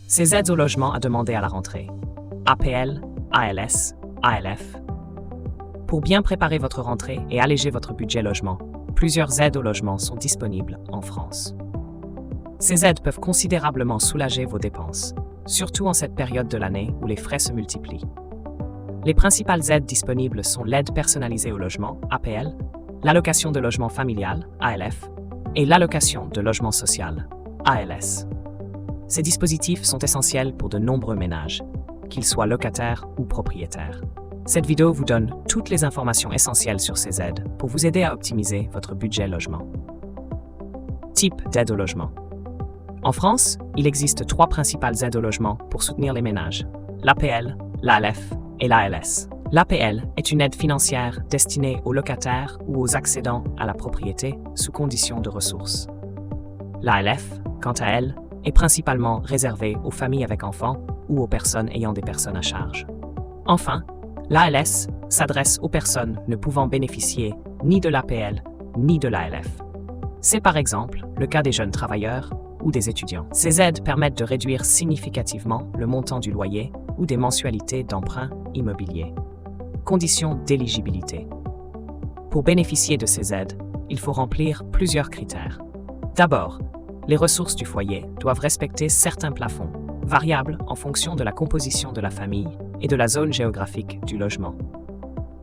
Ces aides au logement à demander à la rentrée. APL, ALS, ALF. Pour bien préparer votre rentrée et alléger votre budget logement, plusieurs aides au logement sont disponibles en France. Ces aides peuvent considérablement soulager vos dépenses, surtout en cette période de l'année où les frais se multiplient. Les principales aides disponibles sont l'aide personnalisée au logement, APL, l'allocation de logement familial, ALF, et l'allocation de logement social, ALS. Ces dispositifs sont essentiels pour de nombreux ménages, qu'ils soient locataires ou propriétaires. Cette vidéo vous donne toutes les informations essentielles sur ces aides pour vous aider à optimiser votre budget logement. Type d'aide au logement. En France, il existe 3 principales aides au logement pour soutenir les ménages: l'APL, l'ALF et l'ALS. L'APL est une aide financière destinée aux locataires ou aux accédants à la propriété sous conditions de ressources. L'ALF, quant à elle, est principalement réservée aux familles avec enfants ou aux personnes ayant des personnes à charge. Enfin, l'ALS s'adresse aux personnes ne pouvant bénéficier ni de l'APL ni de l'ALF. C'est par exemple le cas des jeunes travailleurs ou des étudiants. Ces aides permettent de réduire significativement le montant du loyer ou des mensualités d'emprunt immobilier. Conditions d'éligibilité. Pour bénéficier de ces aides, il faut remplir plusieurs critères. D'abord, les ressources du foyer doivent respecter certains plafonds, variables en fonction de la composition de la famille et de la zone géographique du logement.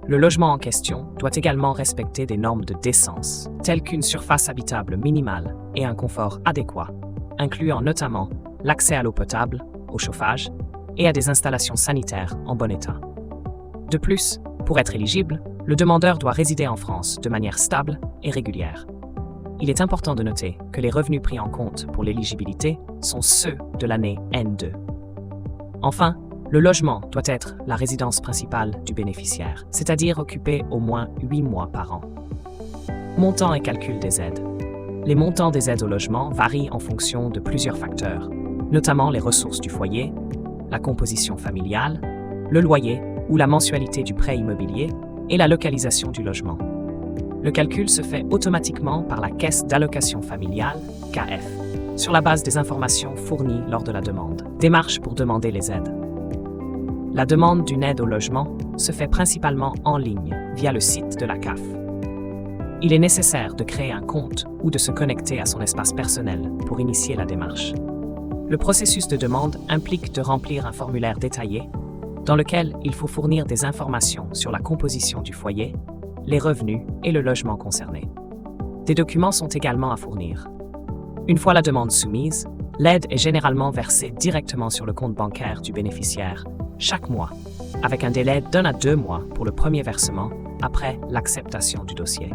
Le logement en question doit également respecter des normes de décence, telles qu'une surface habitable minimale et un confort adéquat, incluant notamment l'accès à l'eau potable, au chauffage et à des installations sanitaires en bon état. De plus, pour être éligible, le demandeur doit résider en France de manière stable et régulière. Il est important de noter que les revenus pris en compte pour l'éligibilité sont ceux de l'année N2. Enfin, le logement doit être la résidence principale du bénéficiaire, c'est-à-dire occupé au moins 8 mois par an. Montant et calcul des aides. Les montants des aides au logement varient en fonction de plusieurs facteurs, notamment les ressources du foyer, la composition familiale, le loyer ou la mensualité du prêt immobilier et la localisation du logement. Le calcul se fait automatiquement par la Caisse d'allocation familiale, CAF, sur la base des informations fournies lors de la demande. Démarche pour demander les aides. La demande d'une aide au logement se fait principalement en ligne, via le site de la CAF. Il est nécessaire de créer un compte ou de se connecter à son espace personnel pour initier la démarche. Le processus de demande implique de remplir un formulaire détaillé dans lequel il faut fournir des informations sur la composition du foyer, les revenus et le logement concerné. Des documents sont également à fournir. Une fois la demande soumise, l'aide est généralement versée directement sur le compte bancaire du bénéficiaire chaque mois, avec un délai d'1 à 2 mois pour le premier versement après l'acceptation du dossier.